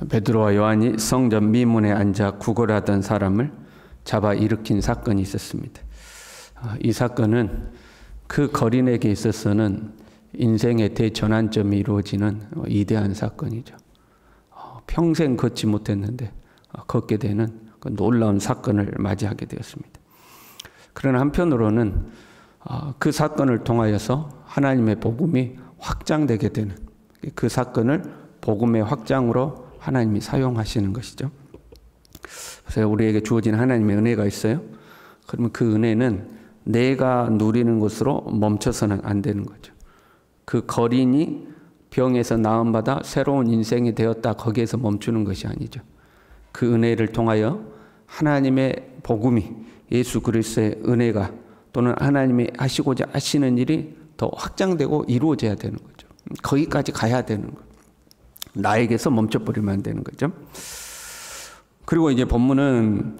베드로와 요한이 성전 미문에 앉아 구걸하던 사람을 잡아 일으킨 사건이 있었습니다. 이 사건은 그 거린에게 있어서는 인생의 대전환점이 이루어지는 위대한 사건이죠. 평생 걷지 못했는데 걷게 되는 그 놀라운 사건을 맞이하게 되었습니다. 그러나 한편으로는 그 사건을 통하여서 하나님의 복음이 확장되게 되는, 그 사건을 복음의 확장으로 하나님이 사용하시는 것이죠. 그래서 우리에게 주어진 하나님의 은혜가 있어요. 그러면 그 은혜는 내가 누리는 것으로 멈춰서는 안 되는 거죠. 그 거린이 병에서 나음받아 새로운 인생이 되었다, 거기에서 멈추는 것이 아니죠. 그 은혜를 통하여 하나님의 복음이, 예수 그리스도의 은혜가, 또는 하나님이 하시고자 하시는 일이 더 확장되고 이루어져야 되는 거죠. 거기까지 가야 되는 거죠. 나에게서 멈춰버리면 안 되는 거죠. 그리고 이제 본문은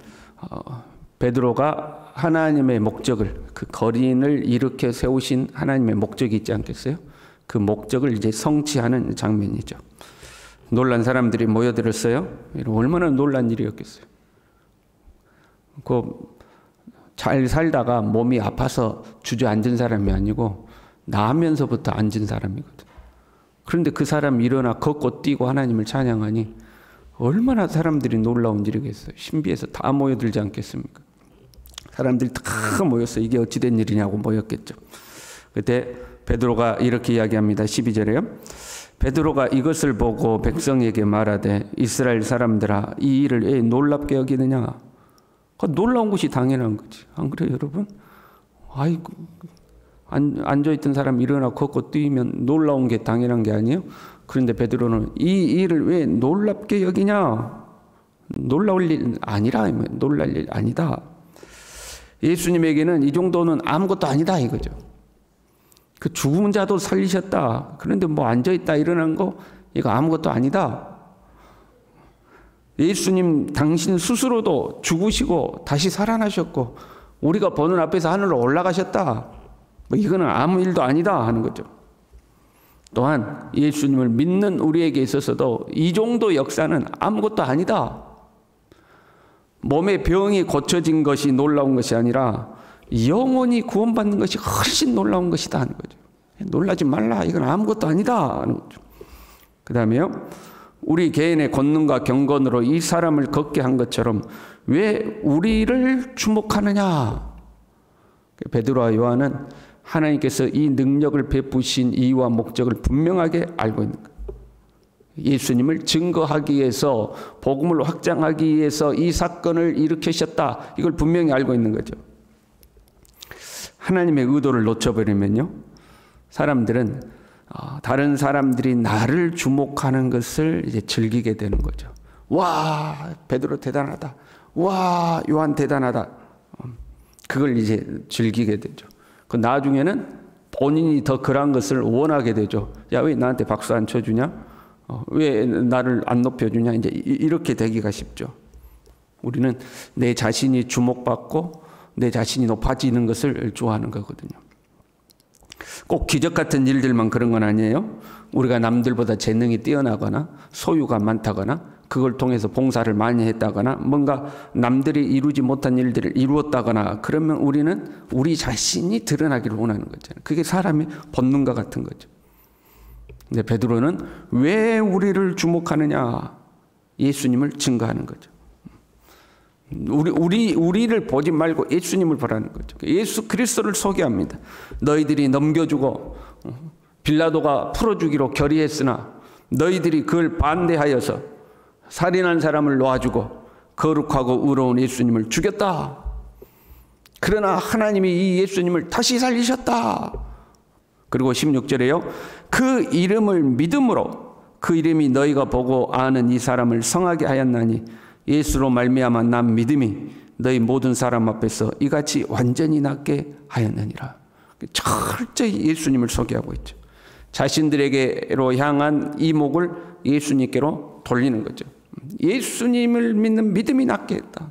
베드로가 하나님의 목적을, 그 거린을 일으켜 세우신 하나님의 목적이 있지 않겠어요? 그 목적을 이제 성취하는 장면이죠. 놀란 사람들이 모여들었어요. 얼마나 놀란 일이었겠어요. 잘 살다가 몸이 아파서 주저앉은 사람이 아니고 나면서부터 앉은 사람이거든. 그런데 그 사람이 일어나 걷고 뛰고 하나님을 찬양하니 얼마나 사람들이 놀라운 일이겠어요. 신비해서 다 모여들지 않겠습니까? 사람들이 다 모였어. 이게 어찌된 일이냐고 모였겠죠. 그때 베드로가 이렇게 이야기합니다. 12절에요. 베드로가 이것을 보고 백성에게 말하되 이스라엘 사람들아, 이 일을 왜 놀랍게 여기느냐? 놀라운 것이 당연한 거지. 안 그래요, 여러분? 아이고, 앉아있던 사람 일어나 걷고 뛰면 놀라운 게 당연한 게 아니에요? 그런데 베드로는 이 일을 왜 놀랍게 여기냐? 놀라울 일 아니라, 놀랄 일 아니다. 예수님에게는 이 정도는 아무것도 아니다 이거죠. 그 죽은 자도 살리셨다. 그런데 뭐 앉아있다 일어난 거 이거 아무것도 아니다. 예수님 당신 스스로도 죽으시고 다시 살아나셨고 우리가 보는 앞에서 하늘로 올라가셨다. 뭐 이거는 아무 일도 아니다 하는 거죠. 또한 예수님을 믿는 우리에게 있어서도 이 정도 역사는 아무것도 아니다. 몸의 병이 고쳐진 것이 놀라운 것이 아니라 영원히 구원받는 것이 훨씬 놀라운 것이다 하는 거죠. 놀라지 말라. 이건 아무것도 아니다 하는 거죠. 그 다음에요. 우리 개인의 권능과 경건으로 이 사람을 걷게 한 것처럼 왜 우리를 주목하느냐. 베드로와 요한은 하나님께서 이 능력을 베푸신 이유와 목적을 분명하게 알고 있는 거예요. 예수님을 증거하기 위해서, 복음을 확장하기 위해서 이 사건을 일으키셨다. 이걸 분명히 알고 있는 거죠. 하나님의 의도를 놓쳐버리면요, 사람들은 다른 사람들이 나를 주목하는 것을 이제 즐기게 되는 거죠. 와, 베드로 대단하다. 와, 요한 대단하다. 그걸 이제 즐기게 되죠. 그 나중에는 본인이 더 그런 것을 원하게 되죠. 야, 왜 나한테 박수 안 쳐주냐? 왜 나를 안 높여주냐? 이제 이렇게 되기가 쉽죠. 우리는 내 자신이 주목받고 내 자신이 높아지는 것을 좋아하는 거거든요. 꼭 기적 같은 일들만 그런 건 아니에요. 우리가 남들보다 재능이 뛰어나거나 소유가 많다거나 그걸 통해서 봉사를 많이 했다거나 뭔가 남들이 이루지 못한 일들을 이루었다거나 그러면 우리는 우리 자신이 드러나기를 원하는 거잖아요. 그게 사람의 본능과 같은 거죠. 근데 베드로는 왜 우리를 주목하느냐? 예수님을 증거하는 거죠. 우리를 보지 말고 예수님을 보라는 거죠. 예수 그리스도를 소개합니다. 너희들이 넘겨주고 빌라도가 풀어주기로 결의했으나 너희들이 그걸 반대하여서 살인한 사람을 놓아주고 거룩하고 의로운 예수님을 죽였다. 그러나 하나님이 이 예수님을 다시 살리셨다. 그리고 16절에요. 그 이름을 믿음으로 그 이름이 너희가 보고 아는 이 사람을 성하게 하였나니 예수로 말미암아 난 믿음이 너희 모든 사람 앞에서 이같이 완전히 낫게 하였느니라. 철저히 예수님을 소개하고 있죠. 자신들에게로 향한 이목을 예수님께로 돌리는 거죠. 예수님을 믿는 믿음이 낫게 했다.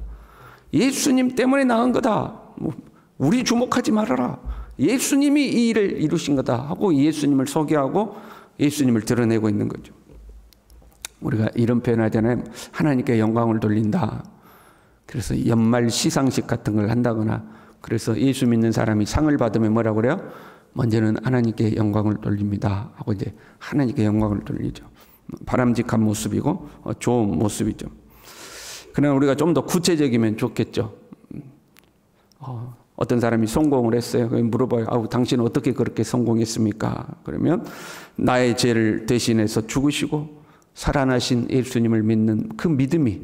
예수님 때문에 나은 거다. 우리 주목하지 말아라. 예수님이 이 일을 이루신 거다 하고 예수님을 소개하고 예수님을 드러내고 있는 거죠. 우리가 이런 표현 하잖아요. 하나님께 영광을 돌린다. 그래서 연말 시상식 같은 걸 한다거나, 그래서 예수 믿는 사람이 상을 받으면 뭐라고 그래요? 먼저는 하나님께 영광을 돌립니다 하고 이제 하나님께 영광을 돌리죠. 바람직한 모습이고 좋은 모습이죠. 그러나 우리가 좀 더 구체적이면 좋겠죠. 어떤 사람이 성공을 했어요. 물어봐요. 아우, 당신은 어떻게 그렇게 성공했습니까? 그러면 나의 죄를 대신해서 죽으시고 살아나신 예수님을 믿는 그 믿음이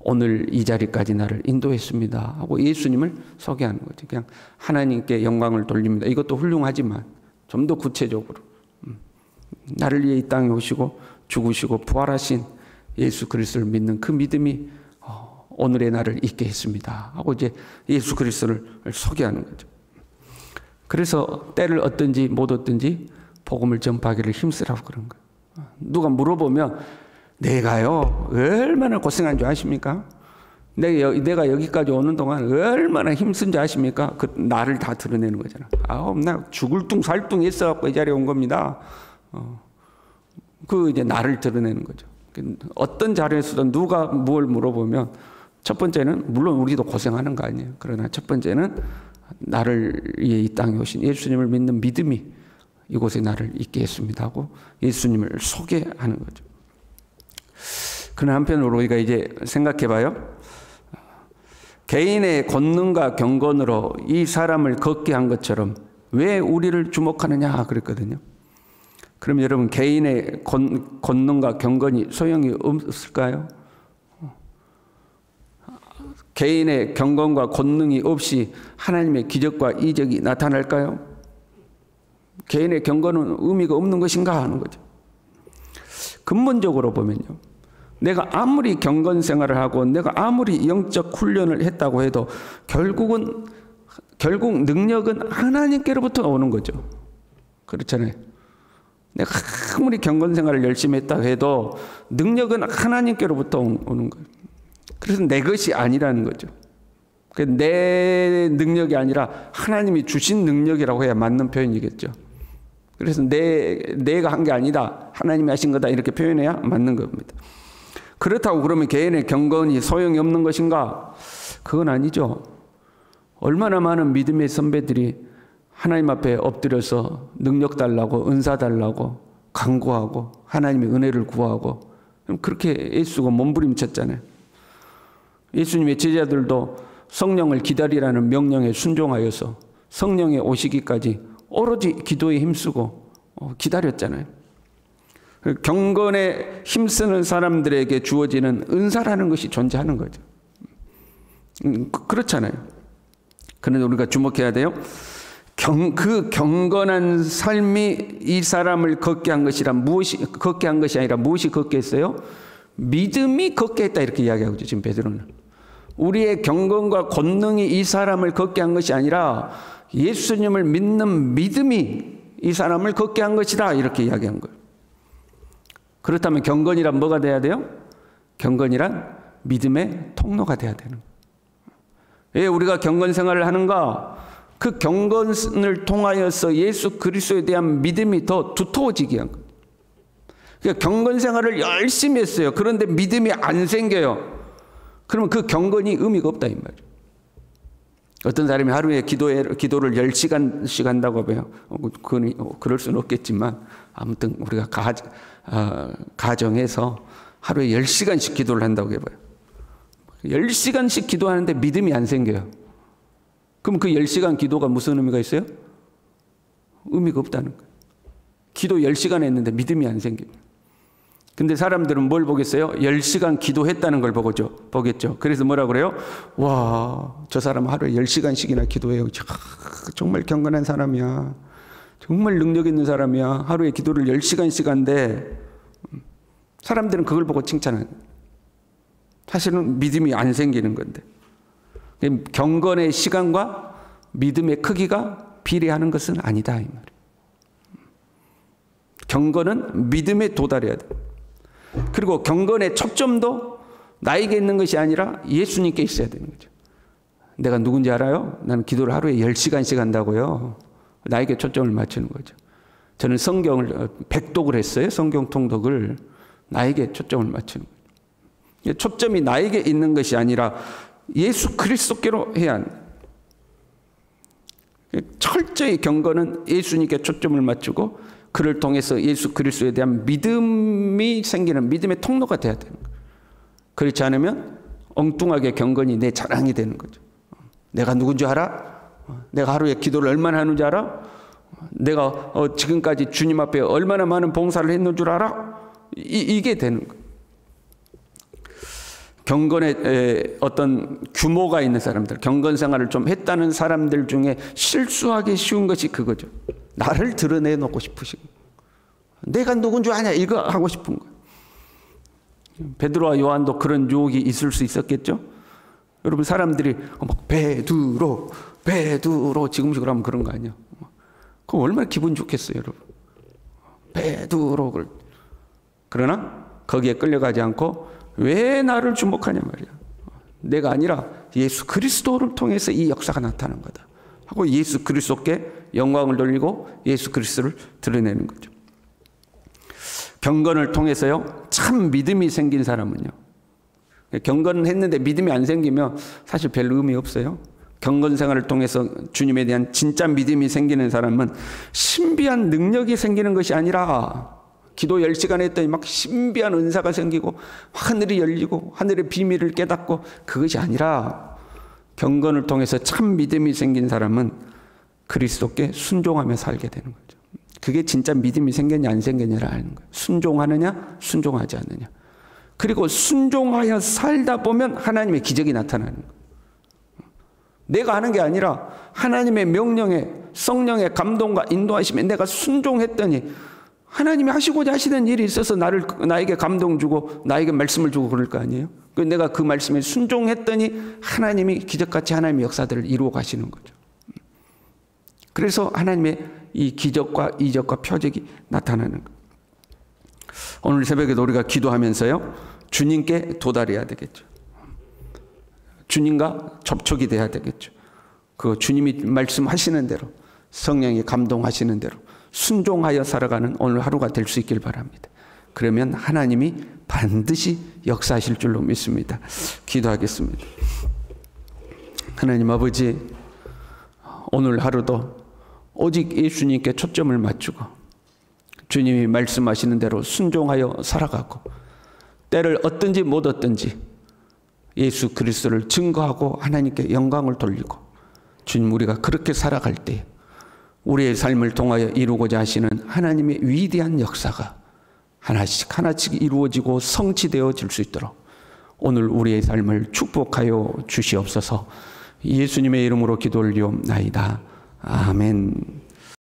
오늘 이 자리까지 나를 인도했습니다 하고 예수님을 소개하는 거죠. 그냥 하나님께 영광을 돌립니다. 이것도 훌륭하지만 좀 더 구체적으로 나를 위해 이 땅에 오시고 죽으시고 부활하신 예수 그리스도를 믿는 그 믿음이 오늘의 나를 있게 했습니다 하고 이제 예수 그리스도를 소개하는 거죠. 그래서 때를 얻든지 못 얻든지 복음을 전파하기를 힘쓰라고 그런 거예요. 누가 물어보면 내가요 얼마나 고생한 줄 아십니까? 내가 여기까지 오는 동안 얼마나 힘쓴 줄 아십니까? 그 나를 다 드러내는 거잖아. 나 죽을 둥 살 둥 했어갖고 이 자리에 온 겁니다. 그 이제 나를 드러내는 거죠. 어떤 자리에서도 누가 뭘 물어보면 첫 번째는 물론 우리도 고생하는 거 아니에요. 그러나 첫 번째는 나를 위해 이 땅에 오신 예수님을 믿는 믿음이 이곳에 나를 있게 했습니다 하고 예수님을 소개하는 거죠. 그러나 한편으로 우리가 이제 생각해 봐요. 개인의 권능과 경건으로 이 사람을 걷게 한 것처럼 왜 우리를 주목하느냐 그랬거든요. 그럼 여러분 개인의 권능과 경건이 소용이 없을까요? 개인의 경건과 권능이 없이 하나님의 기적과 이적이 나타날까요? 개인의 경건은 의미가 없는 것인가 하는 거죠. 근본적으로 보면요. 내가 아무리 경건 생활을 하고 내가 아무리 영적 훈련을 했다고 해도 결국 능력은 하나님께로부터 오는 거죠. 그렇잖아요. 내가 아무리 경건 생활을 열심히 했다고 해도 능력은 하나님께로부터 오는 거예요. 그래서 내 것이 아니라는 거죠. 내 능력이 아니라 하나님이 주신 능력이라고 해야 맞는 표현이겠죠. 그래서 내가 한 게 아니다. 하나님이 하신 거다. 이렇게 표현해야 맞는 겁니다. 그렇다고 그러면 개인의 경건이 소용이 없는 것인가? 그건 아니죠. 얼마나 많은 믿음의 선배들이 하나님 앞에 엎드려서 능력 달라고 은사 달라고 간구하고 하나님의 은혜를 구하고 그렇게 예수가 몸부림쳤잖아요. 예수님의 제자들도 성령을 기다리라는 명령에 순종하여서 성령의 오시기까지 오로지 기도에 힘쓰고 기다렸잖아요. 경건에 힘쓰는 사람들에게 주어지는 은사라는 것이 존재하는 거죠. 그렇잖아요. 그런데 우리가 주목해야 돼요. 그 경건한 삶이 이 사람을 걷게 한 것이라 걷게 한 것이 아니라 무엇이 걷게 했어요? 믿음이 걷게 했다 이렇게 이야기하고 있죠. 지금 베드로는 우리의 경건과 권능이 이 사람을 걷게 한 것이 아니라 예수님을 믿는 믿음이 이 사람을 걷게 한 것이다 이렇게 이야기한 거예요. 그렇다면 경건이란 뭐가 돼야 돼요? 경건이란 믿음의 통로가 돼야 되는 거예요. 왜 우리가 경건 생활을 하는가? 그 경건을 통하여서 예수 그리스도에 대한 믿음이 더 두터워지게 한 거예요. 그러니까 경건 생활을 열심히 했어요. 그런데 믿음이 안 생겨요. 그러면 그 경건이 의미가 없다 이 말이에요. 어떤 사람이 하루에 기도를 10시간씩 한다고 해요. 그럴 수는 없겠지만 아무튼 우리가 가정에서 하루에 10시간씩 기도를 한다고 해봐요. 10시간씩 기도하는데 믿음이 안 생겨요. 그럼 그 10시간 기도가 무슨 의미가 있어요? 의미가 없다는 거예요. 기도 10시간 했는데 믿음이 안 생깁니다. 근데 사람들은 뭘 보겠어요? 10시간 기도했다는 걸 보겠죠. 그래서 뭐라 그래요? 와, 저 사람 하루에 10시간씩이나 기도해요. 정말 경건한 사람이야. 정말 능력 있는 사람이야. 하루에 기도를 10시간씩 한데 사람들은 그걸 보고 칭찬하는 거예요. 사실은 믿음이 안 생기는 건데. 경건의 시간과 믿음의 크기가 비례하는 것은 아니다 이 말이에요. 경건은 믿음에 도달해야 돼요. 그리고 경건의 초점도 나에게 있는 것이 아니라 예수님께 있어야 되는 거죠. 내가 누군지 알아요? 나는 기도를 하루에 10시간씩 한다고요. 나에게 초점을 맞추는 거죠. 저는 성경을 백독을 했어요. 성경 통독을. 나에게 초점을 맞추는 거예요. 초점이 나에게 있는 것이 아니라 예수 그리스도께로 해야 합니다. 철저히 경건은 예수님께 초점을 맞추고 그를 통해서 예수 그리스도에 대한 믿음이 생기는 믿음의 통로가 돼야 되는 거예요. 그렇지 않으면 엉뚱하게 경건이 내 자랑이 되는 거죠. 내가 누군지 알아? 내가 하루에 기도를 얼마나 하는지 알아? 내가 지금까지 주님 앞에 얼마나 많은 봉사를 했는 줄 알아? 이게 되는 거예요. 경건에 어떤 규모가 있는 사람들, 경건 생활을 좀 했다는 사람들 중에 실수하기 쉬운 것이 그거죠. 나를 드러내놓고 싶으신 거예요. 내가 누군 줄 아냐? 이거 하고 싶은 거예요. 베드로와 요한도 그런 유혹이 있을 수 있었겠죠? 여러분, 사람들이 막 베드로 지금식으로 하면 그런 거 아니야? 그럼 얼마나 기분 좋겠어요, 여러분. 베드로. 그러나 거기에 끌려가지 않고 왜 나를 주목하냐 말이야. 내가 아니라 예수 그리스도를 통해서 이 역사가 나타난 거다 하고 예수 그리스도께 영광을 돌리고 예수 그리스도를 드러내는 거죠. 경건을 통해서요, 참 믿음이 생긴 사람은요, 경건은 했는데 믿음이 안 생기면 사실 별 의미 없어요. 경건 생활을 통해서 주님에 대한 진짜 믿음이 생기는 사람은 신비한 능력이 생기는 것이 아니라, 기도 10시간 했더니 막 신비한 은사가 생기고 하늘이 열리고 하늘의 비밀을 깨닫고, 그것이 아니라 경건을 통해서 참 믿음이 생긴 사람은 그리스도께 순종하며 살게 되는 거죠. 그게 진짜 믿음이 생겼냐 안 생겼냐를 아는 거예요. 순종하느냐 순종하지 않느냐. 그리고 순종하여 살다 보면 하나님의 기적이 나타나는 거예요. 내가 하는 게 아니라 하나님의 명령에, 성령의 감동과 인도하심에 내가 순종했더니 하나님이 하시고자 하시는 일이 있어서 나에게 감동 주고 나에게 말씀을 주고 그럴 거 아니에요. 내가 그 말씀에 순종했더니 하나님이 기적같이 하나님의 역사들을 이루어 가시는 거죠. 그래서 하나님의 이 기적과 이적과 표적이 나타나는 거예요. 오늘 새벽에 우리가 기도하면서요, 주님께 도달해야 되겠죠. 주님과 접촉이 돼야 되겠죠. 그 주님이 말씀하시는 대로, 성령이 감동하시는 대로 순종하여 살아가는 오늘 하루가 될 수 있길 바랍니다. 그러면 하나님이 반드시 역사하실 줄로 믿습니다. 기도하겠습니다. 하나님 아버지, 오늘 하루도 오직 예수님께 초점을 맞추고 주님이 말씀하시는 대로 순종하여 살아가고, 때를 얻든지 못 얻든지 예수 그리스도를 증거하고 하나님께 영광을 돌리고, 주님, 우리가 그렇게 살아갈 때 우리의 삶을 통하여 이루고자 하시는 하나님의 위대한 역사가 하나씩 하나씩 이루어지고 성취되어질 수 있도록 오늘 우리의 삶을 축복하여 주시옵소서. 예수님의 이름으로 기도 올리옵나이다. 아멘.